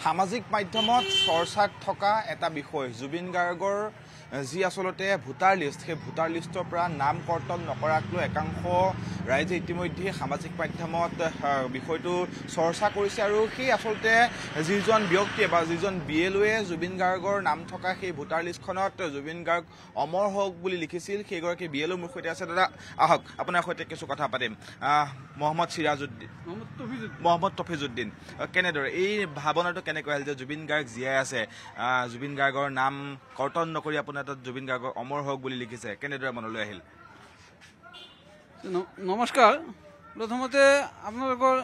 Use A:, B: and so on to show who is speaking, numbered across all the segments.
A: সামাজিক মাধ্যমত চৰ্চাত থকা এটা বিষয় জুবিন গাৰ্গৰ যি আসলতে ভোটাৰ লিষ্ট সেই ভোটাৰ লিষ্টৰ পৰা নাম কৰ্তন নকৰাক লৈ একাংশ ৰাইজে ইতিমধ্যে সামাজিক মাধ্যমত বিষয়টো চৰ্চা কৰিছে আৰু সেই আসলতে যিজন ব্যক্তিয়ে বা যিজন বিএলঅ'য়ে জুবিন গাৰ্গৰ নাম থকা সেই ভোটাৰ লিষ্টখনত জুবিন গাৰ্গ অমৰ হওক বুলি লিখিছিল সেইগৰাকী বিএলঅ' মোৰ সৈতে আছে। দাদা আহক আপোনাৰ সৈতে কিছু কথা পাতিম। মহম্মদ তফিজুদ্দিন কেনেদৰে এই ভাৱনাটো কেনেকৈ আহিল যে জুবিন গাৰ্গ জীয়াই আছে, জুবিন গাৰ্গৰ নাম কৰ্তন নকৰি আপোনাৰ তাত জুবিন গাৰ্গৰ অমৰ হওক বুলি লিখিছে, কেনেদৰে মনলৈ আহিল?
B: নমস্কাৰ। প্ৰথমতে আপোনালোকৰ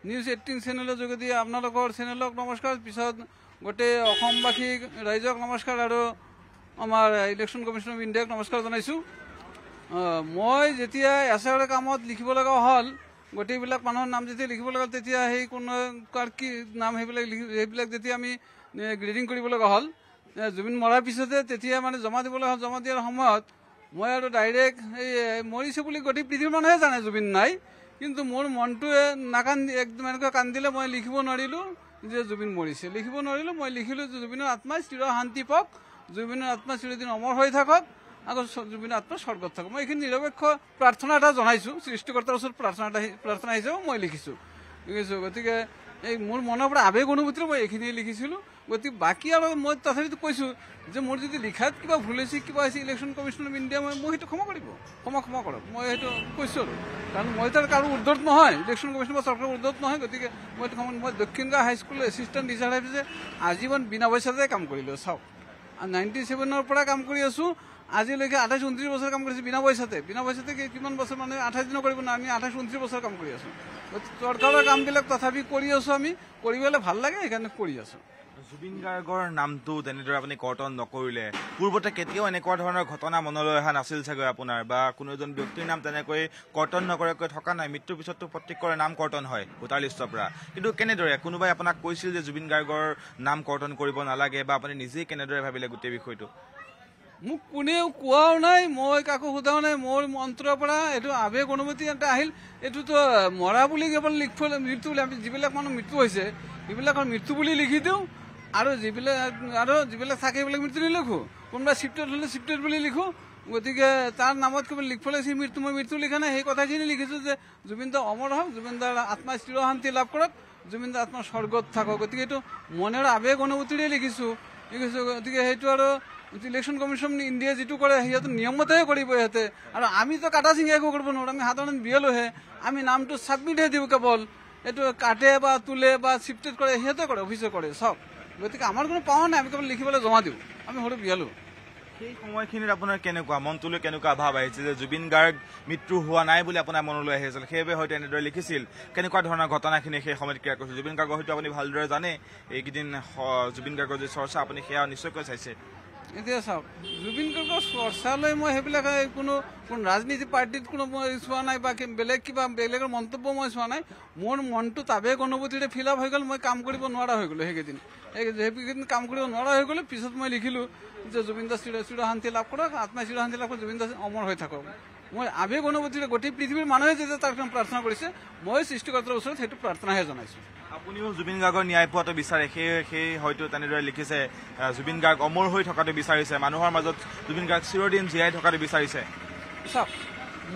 B: নিউজ 18 চেনেলৰ যোগেদি আপোনালোকৰ চেনেলক নমস্কাৰ, পিছত গোটেই অসমবাসীক ৰাইজক নমস্কাৰ আৰু আমাৰ ইলেকশ্যন কমিশ্যন অফ ইণ্ডিয়াক নমস্কাৰ জনাইছোঁ। মই যেতিয়া এছআইৰ কামত লিখিব লগা হ'ল, গোটেইবিলাক মানুহৰ নাম যেতিয়া লিখিব লগা হ'ল, তেতিয়া সেই কোনো কাৰ কি নাম সেইবিলাক যেতিয়া আমি গ্ৰেডিং কৰিব লগা হ'ল, জুবিন মৰাৰ পিছতে তেতিয়া মানে জমা দিবলৈ হ'ল। জমা দিয়াৰ সময়ত মই আৰু ডাইৰেক্ট এই মৰিছে বুলি গোটেই পৃথিৱীৰ মানুহে জানে জুবিন নাই, কিন্তু মোৰ মনটোৱে নাকান্দি একদম এনেকৈ কান্দিলে মই লিখিব নোৱাৰিলোঁ যে জুবিন মৰিছে। লিখিব নোৱাৰিলোঁ, মই লিখিলোঁ যে জুবিনৰ আত্মাই চিৰ শান্তি পাওক, জুবিনৰ আত্মা চিৰদিন অমৰ হৈ থাকক, আকৌ জুবিনৰ আত্মা স্বৰ্গত থাকক। মই এইখিনি নিৰপেক্ষ প্ৰাৰ্থনা এটা জনাইছোঁ, সৃষ্টিকৰ্তাৰ ওচৰত প্ৰাৰ্থনা হিচাপে মই লিখিছোঁ। গতিকে এই মোৰ মনৰ পৰা আৱেগ অনুভূতিৰে মই এইখিনিয়ে লিখিছিলোঁ। গতিকে বাকী আৰু মই তথাপিতো কৈছোঁ যে মোৰ যদি লিখাত কিবা ভুল হৈছে, কিবা হৈছে, ইলেকশ্যন কমিশ্যন অফ ইণ্ডিয়া মই সেইটো ক্ষমা কৰিব, ক্ষমা কৰক, মই সেইটো কৈছোঁ আৰু। কাৰণ মই তাৰ কাৰো উৰ্ধত নহয়, ইলেকশ্যন কমিশ্যন বা চৰকাৰৰ উৰ্ধত নহয়। গতিকে মই দক্ষিণ গাঁও হাইস্কুলৰ এছিষ্টেণ্ট টিচাৰ হিচাপে আজীৱন বিনা পইচাতে কাম কৰিলোঁ। চাওক, 97ৰ পৰা কাম কৰি আছোঁ, আজিলৈকে 28-29 বছৰ কাম কৰিছোঁ বিনা পইচাতে। কিমান বছৰ মানে 28 দিনো কৰিব নাই, আমি 28-29 বছৰ কাম কৰি আছোঁ। চৰকাৰৰ কামবিলাক তথাপি কৰি আছোঁ, আমি কৰিবলৈ ভাল লাগে সেইকাৰণে কৰি আছোঁ।
A: জুবিন গাৰ্গৰ নামটো তেনেদৰে আপুনি কৰ্তন নকৰিলে, পূৰ্বতে কেতিয়াও এনেকুৱা ধৰণৰ ঘটনা মনলৈ অহা নাছিল চাগৈ আপোনাৰ, বা কোনো এজন ব্যক্তিৰ নাম তেনেকৈ কৰ্তন নকৰাকৈ থকা নাই। মৃত্যুৰ পিছততো প্ৰত্যেকৰে নাম কৰ্তন হয় ভোটাৰ লিষ্টৰ পৰা, কিন্তু কেনেদৰে কোনোবাই আপোনাক কৈছিল যে জুবিন গাৰ্গৰ নাম কৰ্তন কৰিব নালাগে, বা আপুনি নিজেই কেনেদৰে ভাবিলে গোটেই বিষয়টো?
B: মোক কোনেও কোৱাও নাই, মই কাকো সোধাও নাই, মোৰ অন্তৰৰ পৰা এইটো আৱেগ অনুভূতি এটা আহিল। এইটোতো মৰা বুলি কেৱল মৃত্যু বুলি, আমি যিবিলাক মানুহ মৃত্যু হৈছে সেইবিলাকৰ মৃত্যু বুলি লিখি দিওঁ, আৰু যিবিলাক থাকে সেইবিলাক মৃত্যু নিলিখোঁ। কোনোবা শিফ্টেড হ'লে শিফ্টেড বুলি লিখোঁ। গতিকে তাৰ নামত কেৱল লিখিব লাগিছে মৃত্যু, মই মৃত্যু লিখা নাই। সেই কথাখিনি লিখিছোঁ যে জুবিন দা অমৰ হওক, জুবিন দাৰ আত্মাই চিৰ শান্তি লাভ কৰক, জুবিন দাৰ আত্মা স্বৰ্গত থাকক। গতিকে এইটো মনৰ আৱেগ অনুভূতিৰে লিখিছোঁ। গতিকে সেইটো আৰু ইলেকশ্যন কমিশ্যন ইণ্ডিয়াই যিটো কৰে সিহঁতে নিয়মতে কৰিব সিহঁতে, আৰু আমিতো কাটা চিঙি একো কৰিব নোৱাৰোঁ। আমি সাধাৰণ বিএলঅ'হে, আমি নামটো ছাবমিটহে দিওঁ কেৱল। এইটো কাটে বা তোলে বা শিফ্টেড কৰে সিহঁতে কৰে, অফিচে কৰে চব। গতিকে আমাৰ কোনো পাৱা নাই, আমি কেৱল লিখিবলৈ জমা দিওঁ, আমি সৰু বিএলঅ'।
A: সেই সময়খিনিত আপোনাৰ কেনেকুৱা মনটোলৈ কেনেকুৱা ভাৱ আহিছিল যে জুবিন গাৰ্গ মৃত্যু হোৱা নাই বুলি আপোনাৰ মনলৈ আহিছিল, সেইবাবে হয়তো এনেদৰে লিখিছিল? কেনেকুৱা ধৰণৰ ঘটনাখিনি সেই সময়ত ক্ৰিয়া কৰিছিল? জুবিন গাৰ্গৰ হয়তো আপুনি ভালদৰে জানে, এইকেইদিন জুবিন গাৰ্গৰ যি চৰ্চা আপুনি সেয়া নিশ্চয়কৈ চাইছে।
B: এতিয়া চাওক, জুবিন গাৰ্গৰ চৰ্চালৈ মই সেইবিলাক কোনো ৰাজনীতি পাৰ্টিত কোনো মই চোৱা নাই, বা বেলেগৰ মন্তব্য মই চোৱা নাই। মোৰ মনটো আৱেগ অনুভূতিৰে ফিল আপ হৈ গ'ল, মই কাম কৰিব নোৱাৰা হৈ গ'লোঁ সেইকেইদিন কাম কৰিব নোৱাৰা হৈ গ'লোঁ। পিছত মই লিখিলোঁ যে জুবিন দাস চিৰ শান্তি লাভ কৰক, আত্মাই চিৰ শান্তি লাভ কৰক, জুবিন দাস অমৰ হৈ থাকক। মই আৱেগ অনুভূতিৰে গোটেই পৃথিৱীৰ মানুহে যেতিয়া তাৰ প্ৰাৰ্থনা কৰিছে, মই সৃষ্টিকৰ্তাৰ ওচৰত সেইটো প্ৰাৰ্থনাহে জনাইছোঁ।
A: আপুনিও জুবিন গাৰ্গৰ ন্যায় পোৱাটো বিচাৰে, সেই হয়তো তেনেদৰে লিখিছে জুবিন গাৰ্গ অমৰ হৈ থকাটো বিচাৰিছে, মানুহৰ মাজত জুবিন গাৰ্গ চিৰদিন জীয়াই থকাটো বিচাৰিছে।
B: চাওক,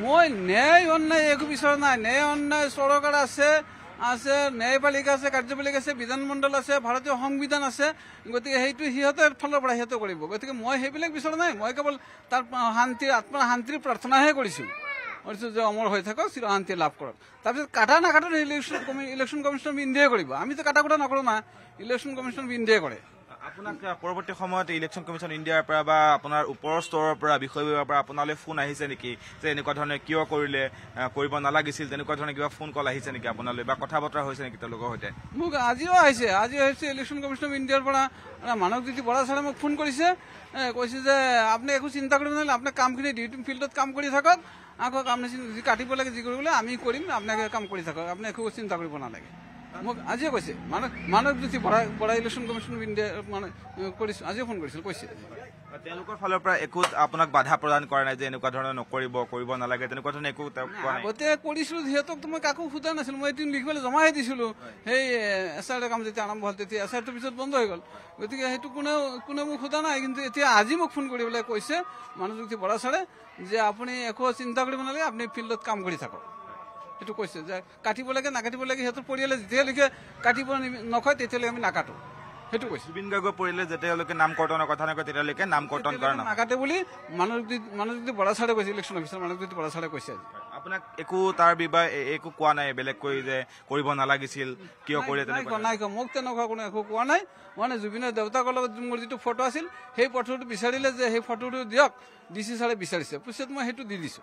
B: মই ন্যায় অন্যায় একো বিচৰা নাই। ন্যায় অন্যায় চৰকাৰ আছে, ন্যায়পালিকা আছে, কাৰ্যপালিকা আছে, বিধানমণ্ডল আছে, ভাৰতীয় সংবিধান আছে। গতিকে সেইটো সিহঁতৰ ফালৰ পৰা সিহঁতে কৰিব। গতিকে মই সেইবিলাক বিচৰা নাই, মই কেৱল তাৰ আত্মাৰ শান্তিৰ প্ৰাৰ্থনাহে কৰিছোঁ যে অমৰ হৈ থাকক, চিৰ শান্তি লাভ কৰক। তাৰপিছত কাটা নাকাটো ইলেকশ্যন কমিশ্যন অফ ইণ্ডিয়াই কৰিব, আমিতো কাটা কুটা নকৰোঁ না, ইলেকশ্যন কমিশ্যন অফ ইণ্ডিয়াই কৰে।
A: আপোনাক পৰৱৰ্তী সময়ত ইলেকশ্যন কমিশ্যন ইণ্ডিয়াৰ পৰা বা আপোনাৰ ওপৰৰ স্তৰৰ পৰা বিষয় বিভাগৰ পৰা আপোনালৈ ফোন আহিছে নেকি যে এনেকুৱা ধৰণে কিয় কৰিলে, কৰিব নালাগিছিল, তেনেকুৱা ধৰণে কিবা ফোন কল আহিছে নেকি আপোনালৈ, বা কথা বতৰা হৈছে নেকি তেওঁলোকৰ সৈতে?
B: মোক আজিও আহিছে ইলেকশ্যন কমিশ্যন অফ ইণ্ডিয়াৰ পৰা মানৱজ্যোতি বৰা ছাৰে মোক ফোন কৰিছে, কৈছে যে আপুনি একো চিন্তা কৰিব নালাগে, আপোনাৰ কামখিনি ডিউটি ফিল্ডত কাম কৰি থাকক, আকৌ কাম যি কাটিব লাগে যি কৰিব লাগে আমি কৰিম, আপোনাক কাম কৰি থাকক, আপুনি একো চিন্তা কৰিব নালাগে। মোক আজিয়ে কৈছে Manabjyoti Bora election commission of India মানে কৰিছোঁ, আজিয়ে ফোন কৰিছিল, কৈছে।
A: তেওঁলোকৰ ফালৰ পৰা একো আপোনাক বাধা প্ৰদান কৰা নাই যে এনেকুৱা ধৰণৰ কৰিব নালাগে, তেনেকুৱা ধৰণৰ একো কোৱা নাই?
B: আগতে কৰিছিলো, সিহঁতক মই কাকো সোধা নাছিলো, মই এদিন লিখিবলৈ জমাই দিছিলো। সেই এছআইৰ কাম যেতিয়া আৰম্ভ হ'ল তেতিয়া এছআইৰটোৰ পিছত বন্ধ হৈ গ'ল, গতিকে সেইটো কোনেও মোক সোধা নাই। কিন্তু এতিয়া আজি মোক ফোন কৰি পেলাই কৈছে মানৱজ্যোতি বৰা ছাৰে যে আপুনি একো চিন্তা কৰিব নালাগে, আপুনি ফিল্ডত কাম কৰি থাকক। সেইটো কৈছে যে কাটিব লাগে নাকাটিব লাগে, সিহঁতৰ পৰিয়ালে যেতিয়ালৈকে কাটিব নকয় তেতিয়ালৈকে আমি নাকাটো, সেইটো কৈছে।
A: জুবিন গাৰ্গৰ পৰিয়ালে যেতিয়ালৈকে নাম কৰ্তনৰ কথা নকয় তেতিয়ালৈকে নাম কৰ্তন কৰা
B: নাকাটে বুলি মানৱজ্যোতি বৰা ছাৰে কৈছে, ইলেকশ্যন অফিচাৰ মানৱজ্যোতি বৰা ছাৰে কৈছে।
A: আপোনাক একো তাৰ বিষয়ে একো কোৱা নাই বেলেগকৈ যে কৰিব নালাগিছিল, কিয় কৰিলে?
B: নাই কোৱা, মোক তেনেকুৱা কোনো একো কোৱা নাই। মানে জুবিনৰ দেউতাকৰ লগত মোৰ যিটো ফটো আছিল সেই ফটোটো বিচাৰিলে যে সেই ফটোটো দিয়ক, ডিচি ছাৰে বিচাৰিছে, পিছত মই সেইটো দি দিছো।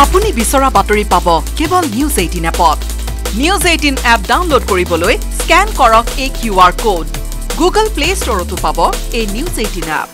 C: আপুনি বিচৰা বাতৰি পাব কেৱল নিউজ 18 এপত। নিউজ 18 এপ ডাউনলোড কৰিবলৈ স্কেন কৰক এই QR কোড। গুগল প্লে ষ্টৰতো পাব এই নিউজ 18 এপ।